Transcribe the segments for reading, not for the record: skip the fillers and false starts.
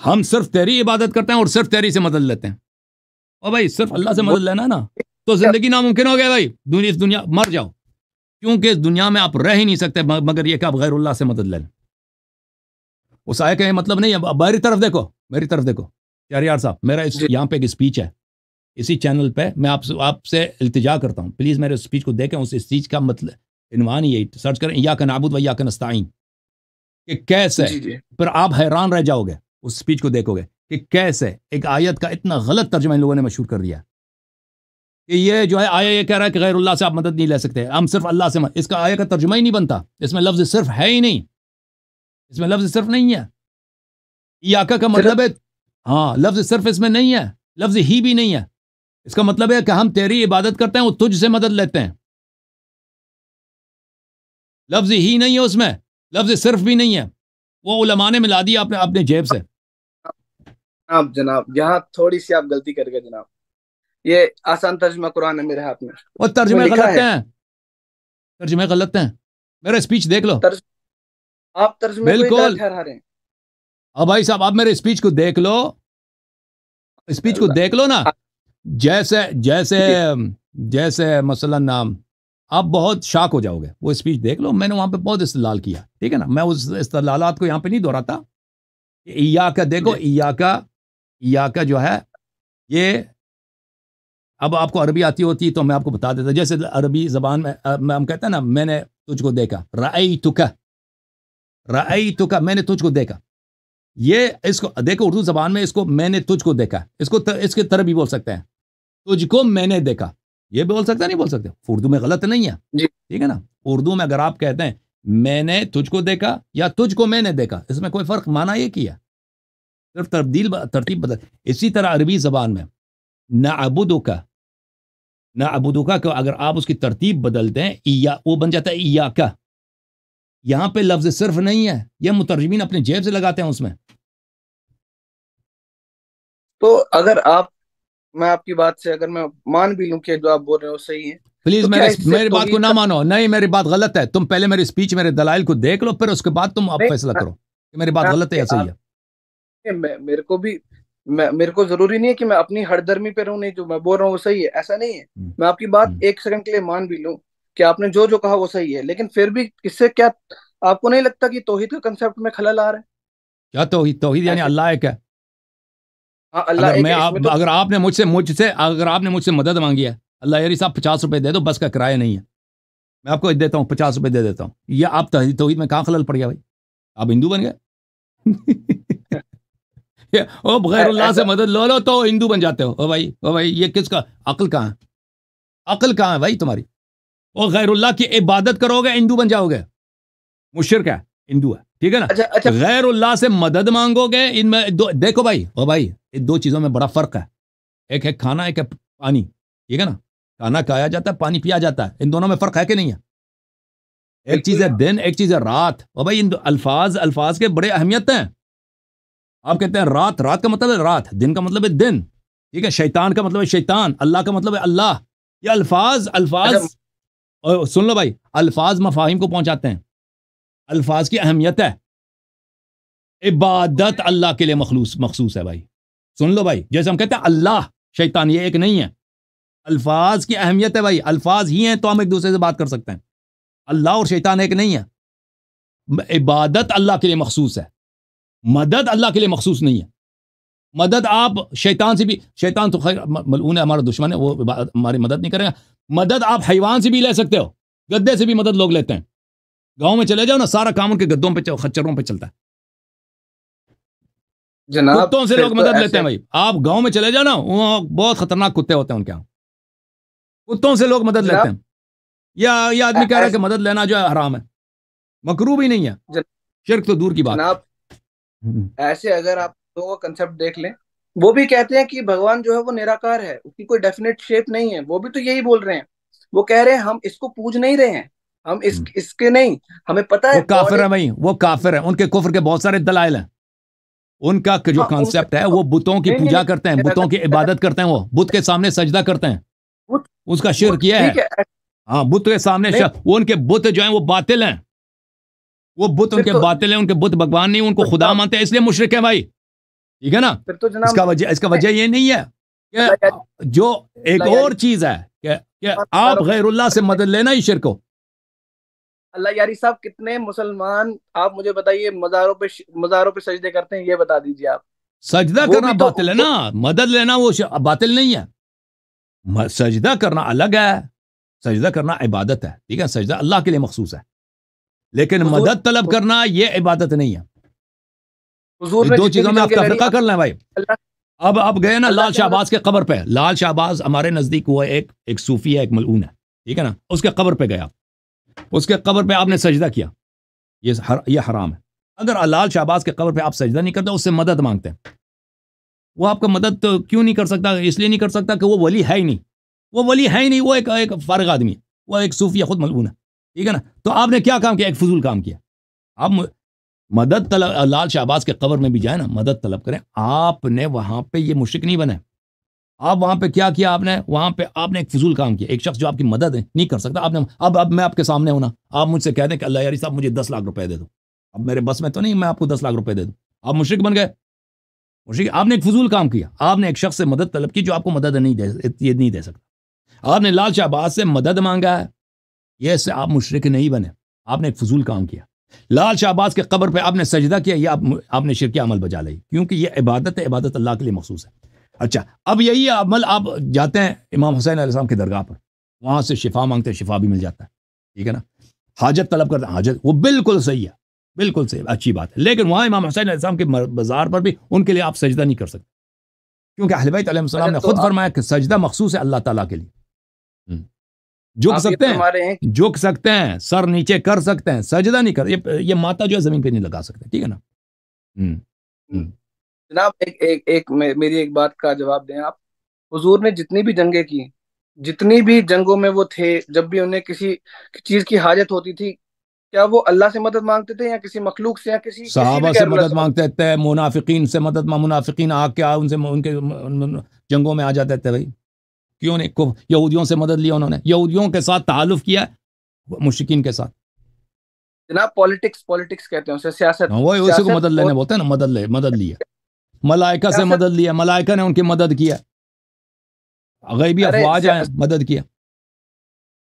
ہم صرف تیری عبادت کرتے ہیں اور صرف تیری سے مدد لیتے ہیں. اور بھائی صرف اللہ سے مدد لینا نا تو زندگی ناممکن ہو گیا بھائی. اس دنیا مر جاؤ, کیونکہ اس دنیا میں آپ رہ ہی نہیں سکتے مگر یہ کہ آپ غیر اللہ سے مدد لیں. اس آئے کا یہ مطلب نہیں ہے. میری طرف دیکھو, میری طرف دیکھو شہریار صاحب, میرا یہاں پہ ایک اسپیچ ہے اسی چینل پہ. میں آپ سے التجا کرتا ہوں, پلیز میرے اسپیچ کو دیکھیں. اس اسپیچ کا مطلب عنوان یہی, سرچ کریں ایاک نعبد و ایاک نستعین, کہ کیسے پھر آپ حیران رہ جاؤ گے اس اسپیچ کو دیکھو گے کہ کیسے ایک آیت کا اتنا غلط ترجمہ ان لوگوں نے مشہور کر دیا کہ یہ جو ہے آیا یہ کہہ رہا ہے کہ غیر اللہ سے آپ مدد نہیں لے سکتے, ہم صرف اللہ سے اس کا آیا کا ترجمہ ہی نہیں بنتا. اس میں لفظ صرف ہے ہی نہیں, اس میں لفظ صرف نہیں ہے. ایاکا کا مطلب ہے, ہاں لفظ صرف اس میں نہیں ہے, لفظ ہی بھی نہیں ہے. اس کا مطلب ہے کہ ہم تیری عبادت کرتے ہیں, وہ تجھ سے مدد لیتے ہیں. لفظ ہی نہیں ہے اس میں, لفظ صرف بھی نہیں ہے. وہ علماء نے ملا دیا اپنے جیب سے. جناب یہاں تھوڑی سی آپ غلطی کر گئے جناب. یہ آسان ترجمہ قرآن ہے میرے ہاتھ میں, وہ ترجمے غلط ہیں, ترجمے غلط ہیں. میرا اسپیچ دیکھ لو. آپ ترجمے کو غلط ٹھہرا رہے ہیں. اب بھائی صاحب آپ میرے اسپیچ کو دیکھ لو, اسپیچ کو دیکھ لو نا. جیسے جیسے جیسے مثلا آپ بہت شاک ہو جاؤ گے. وہ اسپیچ دیکھ لو, میں نے وہاں پہ بہت استدلال کیا, ٹھیک ہے نا. میں اس استدلالات کو یہاں پہ نہیں دہراتا. ایاکا دیکھو, ایاکا جو ہے یہ, اب آپ کو عربی آتی ہوتی تو میں آپ کو بتا دیتا. جیسے عربی زبان میں ہم کہتے ہیں نا, میں نے تجھ کو دیکھا, رأیتک, رأیتک, میں نے تجھ کو دیکھا. یہ اس کو دیکھو اردو زبان میں اس کو میں نے تجھ کو دیکھا, اس کی طرح بھی بول سکتے ہیں, تجھ کو میں نے دیکھا. یہ بول سکتے نہیں بول سکتے, اردو میں غلط نہیں ہے, ٹھیک ہے نا. اردو میں اگر آپ کہتے ہیں میں نے تجھ کو دیکھا یا تجھ کو میں نے دیکھا, اس میں کوئی فرق, معنی یہ کیا, صرف ترتیب بدل. اسی طرح عربی زبان میں نعبدک, نعبدک کو اگر آپ اس کی ترتیب بدلتے ہیں وہ بن جاتا ہے ایاکا. یہاں پہ لفظ صرف نہیں ہے, یہ مترجمین اپنے جیب سے لگاتے ہیں اس میں. تو اگر میں آپ کی بات سے اگر میں مان بھی لوں کہ جو آپ بول رہے ہیں وہ صحیح ہے, پلیز میری بات کو نہ مانو. نہیں, میری بات غلط ہے. تم پہلے میری اسپیچ, میرے دلائل کو دیکھ لو, پھر اس کے بعد تم فیصلہ کرو کہ میری بات غلط ہے یا صحیح ہے. میرے کو ضروری نہیں ہے کہ میں اپنی ہر درمی پہ رہوں, نہیں جو میں بول رہا ہوں وہ صحیح ہے, ایسا نہیں ہے. میں آپ کی بات ایک سیکنڈ کے لیے مان بھی لوں کہ آپ نے جو کہا وہ صحیح ہے, لیکن پھر بھی اس سے کیا آپ کو نہیں لگتا کہ توحید کا کنسیپٹ میں خلل آ رہا ہے؟ کیا توحید یعنی اللہ ایک ہے. ہاں اللہ ایک ہے. اگر آپ نے مجھ سے مدد مانگی ہے, اللہ یاری صاحب 50 روپے دے دو, بس کا کرایہ نہیں ہے, میں آپ کو دیتا ہوں 50 روپے دے دیتا ہوں. یہ آپ توحید میں کہاں خلل پڑ گیا بھائی؟ آپ ہندو بن گئے. او غیر اللہ سے مدد لو تو ہندو بن جاتے ہو. او بھائی یہ کس کا عقل کہاں ہے؟ عقل کہاں ہے بھائی تمہاری؟ او غیر اللہ کی عبادت کرو گے ہندو بن جاؤ گے. مشرک ہے, ہندو ہے, ٹھیک ہے نا. غیر اللہ سے مدد مانگو گے, ان میں دیکھو بھائی, او بھائی ان دو چیزوں میں بڑا فرق ہے. ایک ہے کھانا, ایک ہے پانی, ٹھیک ہے نا. کھانا کھایا جاتا ہے, پانی پیا جاتا ہے, ان دونوں میں فرق ہے کہ نہیں ہے؟ ایک چیز ہے دن, ایک چیز ہے رات. او بھائی ان الفاظ کے بڑے اہمیت ہیں. آپ کہتے ہیں رات کا مطلب ہے رات, دن کا مطلب ہے دن, ٹھیک ہے. شیطان کا مطلب ہے شیطان, اللہ کا مطلب ہے اللہ. یہ الفاظ سن لو بھائی, الفاظ مفاہیم کو پہنچاتے ہیں. الفاظ کی اہمیت ہے. عبادت اللہ کے لیے مخصوص ہے بھائی. سن لو بھائی, جیسے ہم کہتے ہیں اللہ, شیطان, یہ ایک نہیں ہے. الفاظ کی اہمیت ہے بھائی. الفاظ ہی ہیں تو ہم ایک دوسرے سے بات کر سکتے ہیں. اللہ اور شیطان ایک نہیں ہے. عبادت اللہ کے لیے مخصوص ہے, مدد اللہ کے لیے مخصوص نہیں ہے. مدد آپ شیطان سے بھی, شیطان تو خیر ملعون ہے, ہمارا دشمن ہے, وہ ہماری مدد نہیں کرے گا. مدد آپ حیوان سے بھی لے سکتے ہو, گدے سے بھی مدد لوگ لیتے ہیں. گاؤں میں چلے جاؤ نا, سارا کام ان کے گدوں پہ خچروں پہ چلتا ہے. کتوں سے لوگ مدد لیتے ہیں بھائی. آپ گاؤں میں چلے جاؤ نا, وہاں بہت خطرناک کتے ہوتے ہیں ان کے یہاں, کتوں سے لوگ مدد لیتے ہیں. یہ آدمی کہہ رہا ہے کہ مدد لینا جو ہے حرام ہے, مکروہ بھی نہیں ہے, شرک تو دور کی بات. جناب ایسے اگر آپ دو کنسپٹ دیکھ لیں, وہ بھی کہتے ہیں کہ بھگوان جو ہے وہ نراکار ہے, اس کی کوئی ڈیفینیٹ شیپ نہیں ہے. وہ بھی تو یہی بول رہے ہیں. وہ کہہ رہے ہیں ہم اس کو پوج نہیں رہے ہیں, ہم اس کے نہیں, ہمیں پتہ ہے وہ کافر ہے بھائی, وہ کافر ہے. ان کے کفر کے بہت سارے دلائل ہیں. ان کا جو کانسیپٹ ہے وہ بتوں کی پوجا کرتے ہیں, بتوں کی عبادت کرتے ہیں, وہ بت کے سامنے سجدہ کرتے ہیں. اس کا شرک یہ ہے. ہاں, بت کے سامنے وہ ان کے بت جو ہیں وہ باطل ہیں. وہ بت ان کے باطل ہیں, ان کے بت بھگوان نہیں, ان کو خدا مانتے ہیں, اس لیے مشرک ہیں بھائی. ٹھیک ہے نا. پھر تو اس کا وجہ یہ نہیں ہے کہ جو ایک اور چیز ہے کہ آپ غیر اللہ سے مدد لینا ہی شرک ہو. اللہ یاری صاحب کتنے مسلمان آپ مجھے بتائیے مزاروں پہ سجدے کرتے ہیں، یہ بتا دیجیے آپ. سجدہ کرنا باطل ہے نا، مدد لینا وہ باطل نہیں ہے. سجدہ کرنا الگ ہے، سجدہ کرنا عبادت ہے. ٹھیک ہے، سجدہ اللہ کے لیے مخصوص ہے، لیکن مدد طلب کرنا یہ عبادت نہیں ہے. دو چیزوں میں آپ تفریقہ کر لیں بھائی. اب گئے نا لال شہباز کے قبر پہ. لال شہباز ہمارے نزدیک وہ ایک صوفی ہے، ایک ملعون ہے. ٹھیک ہے نا. اس کے قبر پہ گیا، اس کے قبر پہ آپ نے سجدہ کیا، یہ حرام ہے. اگر لال شہباز کے قبر پہ آپ سجدہ نہیں کرتے، اس سے مدد مانگتے ہیں، وہ آپ کا مدد تو کیوں نہیں کر سکتا؟ اس لیے نہیں کر سکتا کہ وہ ولی ہے ہی نہیں. وہ ولی ہے ہی نہیں، وہ ایک فارغ آدمی ہے، وہ ایک صوفی ہے، خود ملعون ہے. ٹھیک ہے نا. تو آپ نے کیا کام کیا؟ ایک فضول کام کیا. آپ مدد طلب، لال شہباز کے قبر میں بھی جائیں نا، مدد طلب کریں. آپ نے وہاں پہ یہ مشرک نہیں بنے. آپ وہاں پہ کیا کیا؟ آپ نے وہاں پہ آپ نے ایک فضول کام کیا. ایک شخص جو آپ کی مدد نہیں کر سکتا، آپ نے اب میں آپ کے سامنے ہوں نا، آپ مجھ سے کہہ دیں کہ اللہ یاری صاحب مجھے 10 لاکھ روپے دے دو. اب میرے بس میں تو نہیں میں آپ کو 10 لاکھ روپے دے دوں. آپ مشرک بن گئے. مشرک. آپ نے ایک فضول کام کیا. آپ نے ایک شخص سے مدد طلب کی جو آپ کو مدد نہیں دے سکتا. آپ نے لال شہباز سے مدد مانگا ہے، یہ سے آپ مشرک نہیں بنے. آپ نے ایک فضول کام کیا. لال شہباز کے قبر پہ آپ نے سجدہ کیا، یہ آپ نے شرک عمل بجا لی، کیونکہ یہ عبادت ہے، عبادت اللہ کے لیے مخصوص ہے. اچھا، اب یہی عمل آپ جاتے ہیں امام حسین علیہ السلام کی درگاہ پر، وہاں سے شفا مانگتے ہیں، شفا بھی مل جاتا ہے. ٹھیک ہے نا. حاجت طلب کرتے ہیں، حاجت، وہ بالکل صحیح ہے، بالکل صحیح، اچھی بات ہے. لیکن وہاں امام حسین علیہ السلام کے بازار پر بھی ان کے لیے آپ سجدہ نہیں کر سکتے، کیونکہ اہل بیت علیہ السلام نے خود فرمایا کہ سجدہ مخصوص ہے اللہ تعالیٰ کے لیے. جھک سکتے ہیں، سر نیچے کر سکتے ہیں، سجدہ نہیں کر. یہ ماتا جو ہے زمین پہ نہیں لگا سکتے. ٹھیک ہے نا. جناب میری ایک بات کا جواب دیں آپ. حضور نے جتنی بھی جنگیں کی، جتنی بھی جنگوں میں وہ تھے، جب بھی انہیں کسی چیز کی حاجت ہوتی تھی، کیا وہ اللہ سے مدد مانگتے تھے یا کسی مخلوق سے یا کسی صحابہ سے مدد مانگتے تھے، منافقین سے مدد منافقین آ کے ان کے جنگوں میں آ جاتے تھے. بھائی کیوں نہیں؟ یہودیوں سے مدد لیا انہوں نے، یہودیوں کے ساتھ تعلق کیا مشرکین کے ساتھ. جناب پولیٹکس کہتے ہیں اسے، سیاست. وہی اسی کو مدد لینے بولتے ہیں نا. مدد لیا. ملائکہ سے مدد لیا، ملائکہ نے ان کی مدد کیا. غیبی افواج ہیں، مدد کیا.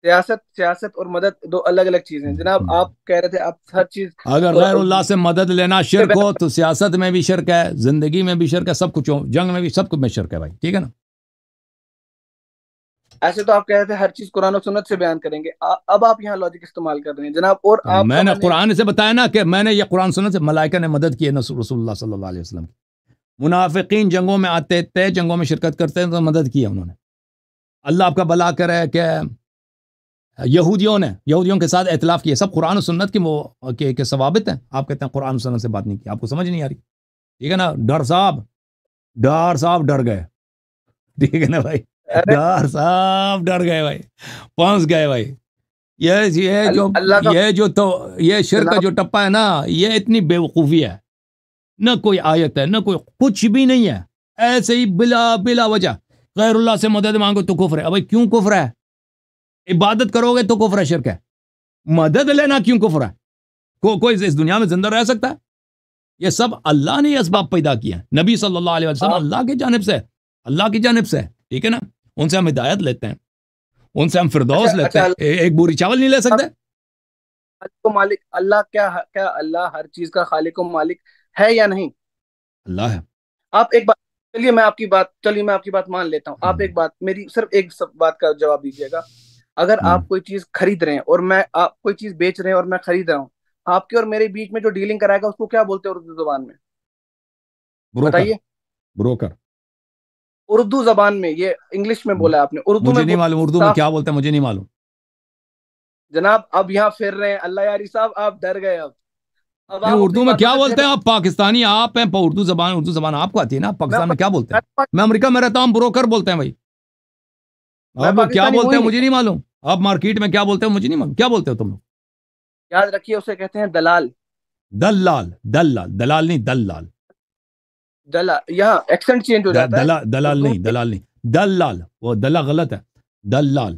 سیاست اور مدد دو الگ الگ چیزیں ہیں جناب. آپ کہہ رہے تھے آپ ہر چیز، اگر غیر اللہ سے مدد لینا شرک ہو تو سیاست میں بھی شرک ہے، زندگی میں بھی شرک ہے، سب کچھ، جنگ میں بھی، سب کچھ میں شرک ہے بھائی. ٹھیک ہے نا. ایسے تو آپ کہہ رہے تھے ہر چیز قرآن و سنت سے بیان کریں گے، اب آپ یہاں لاجک استعمال کر رہے ہیں جناب. اور آپ میں نے قرآن سے بتایا نا کہ میں نے یہ قرآن سنت سے ملائکہ نے مدد کی ہے رسول اللہ صلی اللہ علیہ وسلم کی. منافقین جنگوں میں آتے تھے، جنگوں میں شرکت کرتے ہیں تو مدد کی ہے انہوں نے. اللہ آپ کا بھلا کرے کہ یہودیوں کے ساتھ اختلاف کیا، سب قرآن و سنت کی ثوابت ہیں. آپ کہتے ہیں قرآن و سنت سے بات نہیں کی، آپ کو سمجھ نہیں آ رہی. ٹھیک ہے نا. ڈر صاحب ڈر گئے. ٹھیک ہے نا بھائی. ڈار صاحب ڈر گئے بھائی، پہنچ گئے بھائی. یہ شرک کا جو ٹپا ہے نا، یہ اتنی بے وقوفی ہے. نہ کوئی آیت ہے، نہ کوئی کچھ بھی نہیں ہے، ایسے ہی بلا وجہ غیر اللہ سے مدد مانگو تو کفر ہے. ابھی کیوں کفر ہے؟ عبادت کرو گے تو کفر ہے، شرک ہے. مدد لینا کیوں کفر ہے؟ کوئی اس دنیا میں زندہ رہ سکتا ہے؟ یہ سب اللہ نے اسباب پیدا کیے ہیں. نبی صلی اللہ علیہ وسلم اللہ کی جانب سے. ٹھیک ہے نا. ان سے ہم ہدایت لیتے ہیں، ان سے ہم فردوس لیتے ہیں. ایک بوری چاول نہیں لے سکتے. مالک اللہ کیا اللہ ہر چیز کا خالق و مالک ہے یا نہیں؟ اللہ ہے. آپ ایک بات، چلیے میں آپ کی بات مان لیتا ہوں. آپ ایک بات، میری صرف ایک بات کا جواب دیجیے گا. اگر آپ کوئی چیز خرید رہے ہیں اور آپ کوئی چیز بیچ رہے ہیں اور میں خرید رہا ہوں، آپ کے اور میرے بیچ میں جو ڈیلنگ کرائے گا اس کو کیا بولتے ہیں اردو زبان میں؟ بتائیے. بروکر. اردو زبان میں، یہ انگلش میں بولا آپ نے، اردو مجھے نہیں معلوم اردو میں کیا بولتے ہیں، مجھے نہیں معلوم جناب. اب یہاں پھر رہے ہیں اللہ یاری صاحب، آپ ڈر گئے. اب اردو میں کیا بولتے ہیں؟ آپ پاکستانی آپ ہیں، اردو زبان آپ کو آتی ہے نا. پاکستان میں کیا بولتے ہیں؟ میں امریکہ میں رہتا ہوں، بروکر بولتے ہیں بھائی. آپ کیا بولتے ہیں مجھے نہیں معلوم. آپ مارکیٹ میں کیا بولتے ہیں مجھے نہیں معلوم. کیا بولتے ہو تم لوگ؟ یاد رکھیے اسے کہتے ہیں دلال. دلال نہیں، دلال. یہاں ایکسنٹ چینج ہو جاتا ہے. دلال نہیں. دلال، وہ دلال غلط ہے. دلال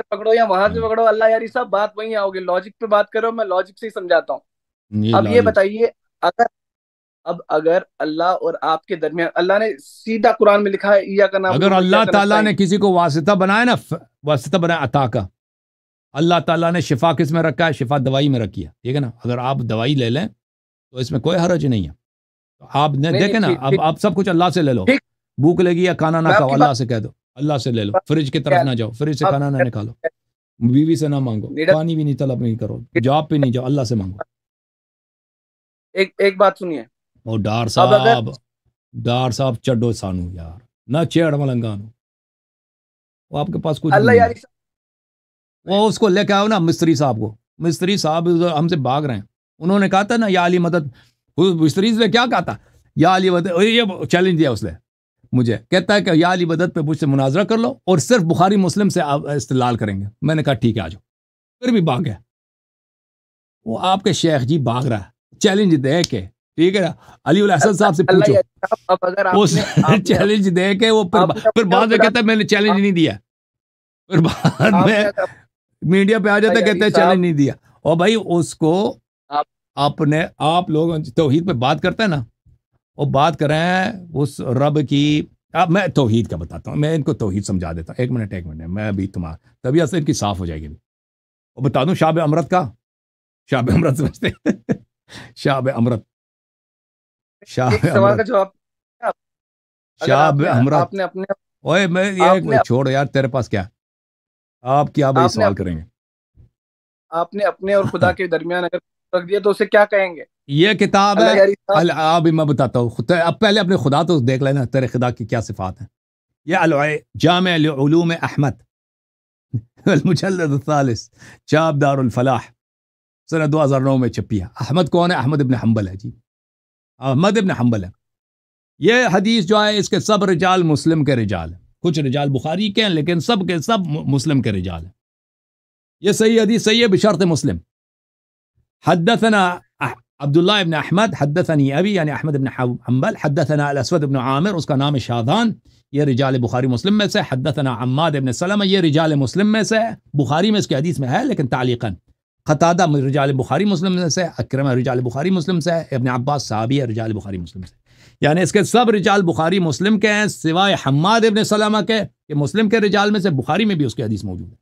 پکڑو یا وہاں سے پکڑو اللہ یاری صاحب، بات وہیں آؤ گے. لاجک پہ بات کرو، میں لاجک سے ہی سمجھاتا ہوں. اب یہ بتائیے، اب اگر اللہ اور آپ کے درمیان، اللہ نے سیدھا قرآن میں لکھا ہے ایاک نعبد اگر و اللہ ایاک تعالیٰ نے نستعین، کسی کو واسطہ بنایا نا، واسطہ بنایا عطا کا، اللہ تعالیٰ نے شفا کس میں رکھا ہے؟ شفا دوائی میں رکھی ہے، ٹھیک ہے نا؟ اگر آپ دوائی لے لیں تو اس میں کوئی حرج نہیں ہے. آپ نے نہیں نہیں دیکھیں نا، ٹھیک اب ٹھیک آپ سب کچھ اللہ سے لے لو. ٹھیک، بھوک لگی یا کھانا نہ میں آپ کھاؤ، کی اللہ سے کہہ دو اللہ سے لے لو. بات فریج کی کیا طرف نہ جاؤ، فریج سے آپ کھانا نہ نکالو، بیوی سے نہ مانگو، لیڈر، پانی بھی نہیں طلب نہیں کرو، جاب پہ نہیں جاؤ، اللہ سے مانگو. ایک بات سنیے. اور اب اگر ڈار صاحب چڈو سانو یار، نہ چیڑ ملنگانو، وہ آپ کے پاس کچھ بھی اللہ نہیں یار ہے. وہ اس کو لے کے آؤ نا مستری صاحب کو، مستری صاحب ہم سے بھاگ رہے ہیں. انہوں نے کہا تھا نا یا علی مدد، مستری نے کیا کہا تھا؟ یا علی مدد، یہ چیلنج دیا اس نے مجھے، کہتا ہے کہ یا علی مدد پہ مجھ سے مناظرہ کر لو اور صرف بخاری مسلم سے آپ استدلال کریں گے. میں نے کہا ٹھیک ہے آ جاؤ، پھر بھی بھاگ گیا. وہ آپ کے شیخ جی بھاگ رہا ہے چیلنج دے کے، ٹھیک ہے نا؟ علی الحسن صاحب سے اللہ پوچھو، یار صاحب، اب اگر آپ اس نے چیلنج دے کے وہ آپ نے پھر اپنے بعد میں خدا کہتا ہے میں نے چیلنج نہیں دیا، پھر بعد آپ میں نے اگر میڈیا پہ آ جاتا ہے یاری کہتے ہیں صاحب چیلنج نہیں دیا. اور بھائی اس کو آپ آپ لوگ توحید پہ بات کرتے ہیں نا، وہ بات کریں اس رب کی. اب میں توحید کا بتاتا ہوں، میں ان کو توحید سمجھا دیتا ہوں. ایک منٹ میں ابھی تمہارا طبیعت سے ان کی صاف ہو جائے گی. وہ بتا دوں شاب امرت کا، شاب امرت سمجھتے ہیں؟ شاب امرت، شاب ایک سوال کا امرت، جواب، اگر شاب امرت. آپ نے اپنے اوے میں آپ نے یہ چھوڑو یار، تیرے پاس کیا، آپ کیا بھائی آپ نے سوال کریں گے؟ آپ نے اپنے اور خدا کے درمیان اگر رکھ دیا تو اسے کیا کہیں گے؟ یہ کتاب ہے. اللہ یاری صاحب ابھی میں بتاتا ہوں، اب پہلے اپنے خدا تو دیکھ لینا، تیرے خدا کی کیا صفات ہیں. یہ جامع لعلوم احمد المجلد الثالث، چاپ دار الفلاح، سنہ 2009 میں چھپی ہے. احمد کون ہے؟ احمد ابن حنبل ہے جی، احمد ابن حنبل ہے. یہ حدیث جو ہے اس کے سب رجال مسلم کے رجال ہیں، کچھ رجال بخاری کے ہیں لیکن سب کے سب مسلم کے رجال ہیں. یہ صحیح حدیث صحیح ہے بشرط مسلم. حدثنا عبداللہ ابن احمد حدثنی ابی، یعنی احمد ابن حنبل. حدثنا الاسود ابن عامر، اس کا نام ہے شاذان، یہ رجال بخاری مسلم میں سے. حدثنا عماد ابن سلمہ، یہ رجال مسلم میں سے، بخاری میں اس کی حدیث میں ہے لیکن تعلیقاً. قتادہ رجال بخاری مسلم میں سے، اکرمہ رجال بخاری مسلم سے، ابن عباس صحابی ہے رجال بخاری مسلم سے. یعنی اس کے سب رجال بخاری مسلم کے ہیں سوائے حماد ابن سلمہ کے، کہ مسلم کے رجال میں سے بخاری میں بھی اس کی حدیث موجود ہے.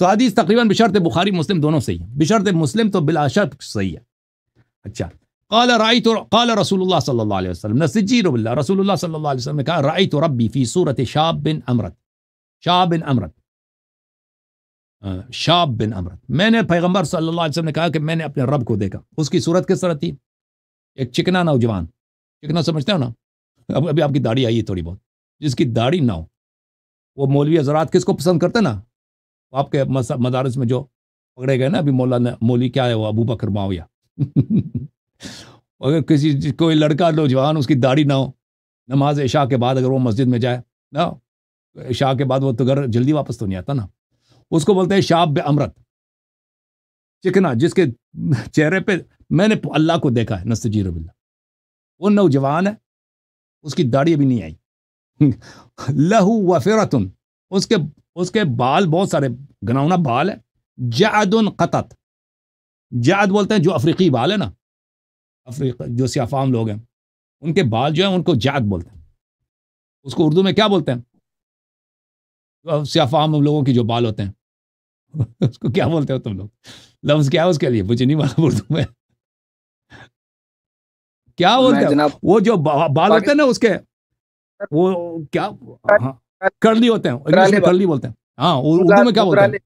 تو حدیث تقریباً بشرط بخاری مسلم دونوں صحیح ہے، بشرط مسلم تو بلا شک صحیح ہے. اچھا، قال رسول اللہ صلی اللہ علیہ وسلم، نستجیر باللہ، رسول اللہ صلی اللہ علیہ وسلم نے کہا رأیت ربی فی صورت شاب بن امرت، شاب بن امرت، شاب بن امرت. میں نے پیغمبر صلی اللہ علیہ وسلم نے کہا کہ میں نے اپنے رب کو دیکھا. اس کی صورت کس طرح تھی؟ ایک چکنا نوجوان، چکنا سمجھتے ہو نا؟ ابھی آپ کی داڑھی آئی ہے تھوڑی بہت، جس کی داڑھی نہ ہو. وہ مولوی حضرات کس کو پسند کرتے نا؟ آپ کے مدارس میں جو پکڑے گئے نا ابھی، مولانا مولوی کیا ہے وہ، ابو بکر معاویہ. اگر کسی کوئی لڑکا نوجوان اس کی داڑھی نہ ہو، نماز عشاء کے بعد اگر وہ مسجد میں جائے نا، عشاء کے بعد وہ تو گھر جلدی واپس تو نہیں آتا نا، اس کو بولتے ہیں شاب امرت، چکنا، جس کے چہرے پہ میں نے اللہ کو دیکھا ہے، نستجیر باللہ. وہ نوجوان ہے، اس کی داڑھی ابھی نہیں آئی. لہو وفرتن، اس کے بال بہت سارے گناؤنا بال ہے. جعد قطت، جعد بولتے ہیں جو افریقی بال ہے نا، افریقہ جو سیافام لوگ ہیں ان کے بال جو ہیں ان کو جعد بولتے ہیں. اس کو اردو میں کیا بولتے ہیں؟ سیافام لوگوں کی جو بال ہوتے ہیں اس کو کیا بولتے ہو تم لوگ؟ لفظ کیا ہے اس کے لیے؟ مجھے نہیں معلوم اردو میں کیا بولتے ہیں. جناب وہ جو بال ہوتے ہیں نا اس کے، وہ کیا، ہاں کرلی ہوتے ہیں، انگلش میں کرلی بولتے ہیں. ہاں اردو میں کیا بولتے ہیں؟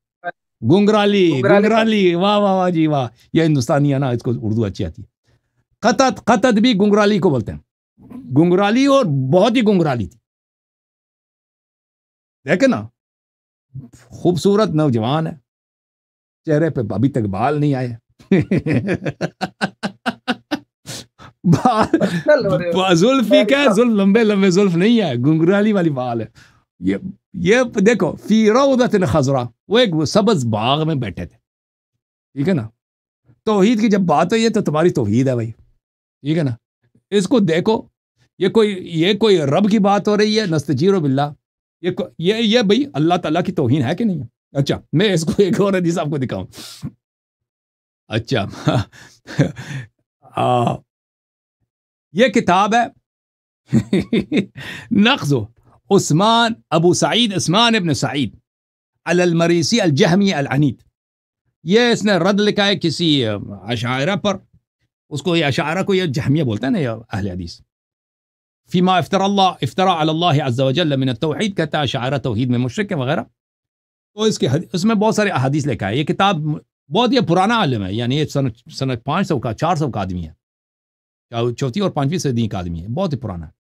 گنگرالی. گنگرالی، واہ واہ واہ جی واہ، یہ ہندوستانی ہے نا، اس کو اردو اچھی آتی ہے. قطت، قطت بھی گنگرالی کو بولتے ہیں. گنگرالی، اور بہت ہی گنگرالی تھی. دیکھیں نا، خوبصورت نوجوان ہے، چہرے پہ ابھی تک بال نہیں آئے. زلفی کیا ہے، زلف لمبے لمبے زلف نہیں ہے، گنگرالی والی بال ہے. یہ دیکھو، فی روضۃ خضراء، وہ ایک سبز باغ میں بیٹھے تھے. ٹھیک ہے نا؟ توحید کی جب بات ہوئی ہے تو تمہاری توحید ہے بھائی، ٹھیک ہے نا؟ اس کو دیکھو، یہ کوئی رب کی بات ہو رہی ہے، نستجیر باللہ. یہ بھائی اللہ تعالیٰ کی توہین ہے کہ نہیں ہے؟ اچھا، میں اس کو ایک اور حدیث آپ کو دکھاؤں. اچھا یہ کتاب ہے نقض عثمان ابو سعید عثمان ابن سعید علی المریسی الجہمی العنید. یہ اس نے رد لکھا ہے کسی اشاعرہ پر. اس کو یہ اشاعرہ کو یہ جہمیہ بولتا ہے نا یہ اہل حدیث. فیما افطرا علی اللہ عز وجل من التوحید، کہتا ہے اشاعرہ توحید میں مشرک ہے وغیرہ. تو اس میں بہت سارے احادیث لکھا ہے. یہ کتاب بہت یہ پرانا عالم ہے، یعنی یہ سن 500 کا 400 کا آدمی ہے، چوتھی اور 5ویں صدی کا آدمی ہے، بہت ہی پرانا ہے.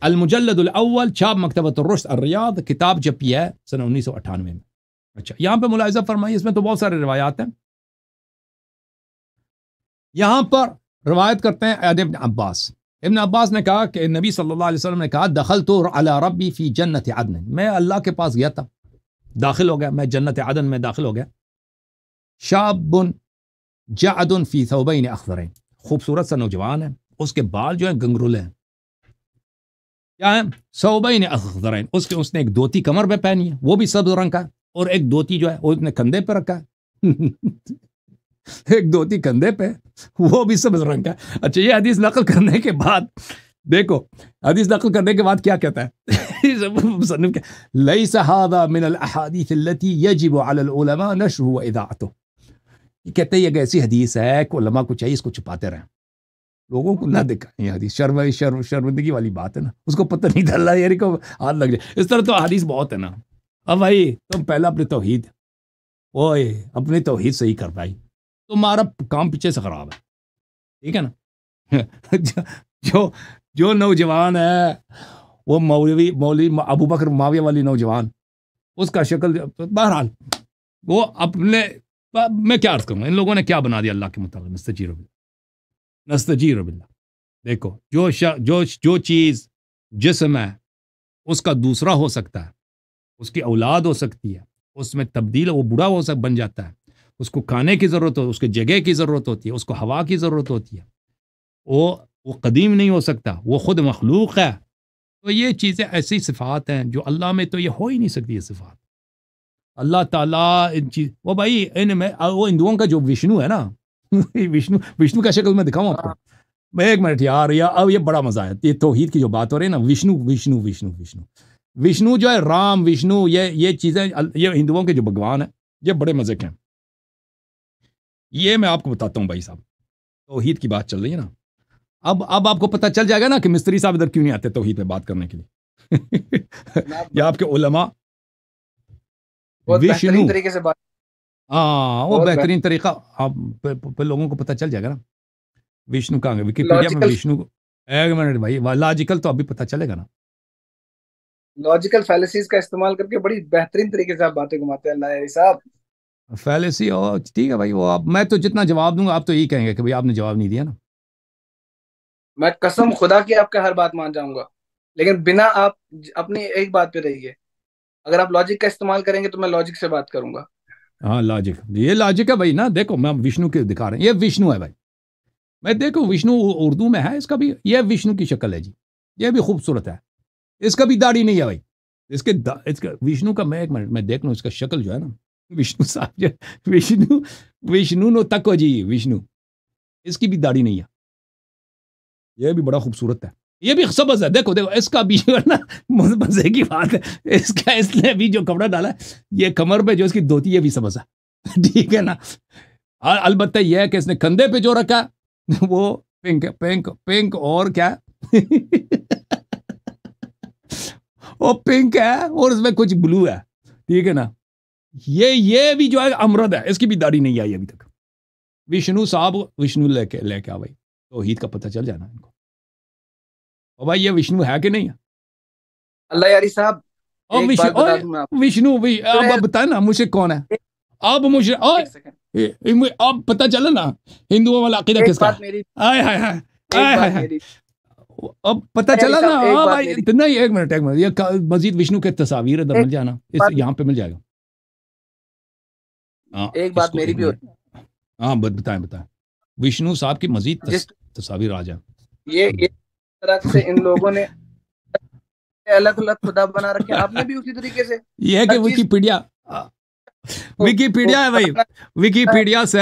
المجلد الاول چھاپ مکتبۃ الرشد الریاض، کتاب چھپی ہے سن 1998 میں. اچھا یہاں پہ ملاحظہ فرمائیے، اس میں تو بہت سارے روایات ہیں. یہاں پر روایت کرتے ہیں ابن عباس. ابن عباس نے کہا کہ نبی صلی اللہ علیہ وسلم نے کہا دخلت علی ربی فی جنت عدن، میں اللہ کے پاس گیا تھا، داخل ہو گیا، میں جنت عدن میں داخل ہو گیا. شاب جعد فی ثوبین اخضرین، خوبصورت سا نوجوان ہے، اس کے بال جو ہیں گنگرولے ہیں. کیا ہے؟ ثوبین اخضرین، اس نے ایک دھوتی کمر پہ پہنی ہے، وہ بھی سبز رنگ کا، اور ایک دھوتی جو ہے وہ اپنے کندھے پہ رکھا ہے ایک دھوتی کندھے پہ، وہ بھی سبز رنگ کا. اچھا یہ حدیث نقل کرنے کے بعد دیکھو، حدیث نقل کرنے کے بعد کیا کہتا ہے مصنف کہ لیس ھذا من الاحادیث التي يجب على العلماء نشره واذاعته. یہ کہتے ہیں یہ ایک ایسی حدیث ہے کہ علماء کو چاہیے اس کو چھپاتے رہیں، لوگوں کو نہ دکھائیں. یہ حدیث شرمندگی والی بات ہے نا، اس کو پتہ نہیں چل رہا ہے، یعنی کو ہاتھ لگ جائے. اس طرح تو حدیث بہت ہے نا. اب بھائی تم پہلا اپنی توحید اپنی توحید صحیح کر پائی، تمہارا کام پیچھے سے خراب ہے، ٹھیک ہے نا. جو نوجوان ہے وہ مولوی ابو بکر معاویہ والی نوجوان، اس کا شکل بہرحال وہ اپنے، میں کیا عرض کروں، ان لوگوں نے کیا بنا دیا اللہ کے مطابق. نستجیر باللہ. دیکھو جو چیز جسم ہے اس کا دوسرا ہو سکتا ہے، اس کی اولاد ہو سکتی ہے، اس میں تبدیل، وہ بوڑھا بن جاتا ہے، اس کو کھانے کی ضرورت ہوتی ہے، اس کے جگہ کی ضرورت ہوتی ہے، اس کو ہوا کی ضرورت ہوتی ہے، وہ قدیم نہیں ہو سکتا، وہ خود مخلوق ہے. تو یہ چیزیں ایسی صفات ہیں جو اللہ میں تو یہ ہو ہی نہیں سکتی. یہ صفات اللہ تعالیٰ ان چیز، وہ بھائی ان میں وہ ہندوؤں کا جو وشنو ہے نا وشنو کا شکل میں دکھاؤں آپ کو. ایک منٹ یار، اب یہ بڑا مزہ ہے، یہ توحید کی جو بات ہو رہی ہے نا، وشنو جو ہے، رام وشنو، یہ چیزیں یہ ہندوؤں کے جو بھگوان ہیں، یہ بڑے مزے کے ہیں. یہ میں آپ کو بتاتا ہوں بھائی صاحب، توحید کی بات چل رہی ہے نا. اب آپ کو پتہ چل جائے گا نا کہ مستری صاحب ادھر کیوں نہیں آتے توحید پہ بات کرنے کے لیے یا آپ کے علماء بہترین طریقے سے بات، وہ بہترین طریقہ آپ لوگوں کو پتہ چل جائے گا نا. وشنو کہاں گے ویکیپیڈیا میں وشنو، ایک منٹ بھائی، لاجیکل تو ابھی پتہ چلے گا نا. لاجیکل فیلسیز کا استعمال کر کے بڑی بہترین طریقے سے آپ باتیں گھماتے ہیں اللہ صاحب. فیلسی ٹھیک ہے بھائی، وہ آپ، میں تو جتنا جواب دوں گا آپ تو یہی کہیں گے کہ بھائی آپ نے جواب نہیں دیا نا. میں قسم خدا کی آپ کا ہر بات مان جاؤں گا، لیکن بنا آپ اپنی ایک بات پہ رہیے. اگر آپ لاجک کا استعمال کریں گے تو میں لاجک سے بات کروں گا. ہاں لاجک، یہ لاجک ہے بھائی نا. دیکھو میں وشنو کے دکھا رہے ہیں، یہ وشنو ہے بھائی. میں دیکھو وشنو اردو میں ہے، اس کا بھی یہ وشنو کی شکل ہے جی، یہ بھی خوبصورت ہے. اس کا بھی داڑھی نہیں ہے بھائی، اس کا وشنو کا، میں ایک منٹ میں دیکھ لوں اس کا شکل جو ہے نا، وشنو صاحب جو وشنو نو تکو جی، وشنو، اس کی بھی داڑھی نہیں ہے. یہ بھی بڑا خوبصورت ہے، یہ بھی سبز ہے. دیکھو اس کا بھی جو ہے نا مزے کی بات ہے، اس نے بھی جو کپڑا ڈالا ہے، یہ کمر پہ جو اس کی دھوتی، یہ بھی سبز ہے، ٹھیک ہے نا. البتہ یہ ہے کہ اس نے کندھے پہ جو رکھا وہ پنک اور کیا وہ پنک ہے، اور اس میں کچھ بلو ہے، ٹھیک ہے نا. یہ بھی جو ہے امرد ہے، اس کی بھی داڑھی نہیں آئی ابھی تک. وشنو صاحب وشنو لے کے آ بھائی، توحید کا پتہ چل جائے نا ان کو. اور بھائی یہ وشنو ہے کہ نہیں ہے؟ اللہ یاری صاحب وشنو اب بتائیں نا مجھے کون ہے. اب مجھے اب پتہ چلا نا ہندوؤں والا عقیدہ کس کا ہے. اب پتہ چلا نا. نہیں ایک منٹ یہ مزید وشنو کے تصاویر ادھر مل جانا، یہاں پہ مل جائے گا. ایک بات میری بھی ہوتی، ہاں بتائیں وشنو صاحب کی مزید تصاویر آ جائیں. یہ طرح سے ان لوگوں نے الگ الگ خدا بنا رکھے، آپ نے بھی اسی طریقے سے. یہ ہے کہ ویکیپیڈیا ہے بھائی، ویکیپیڈیا سے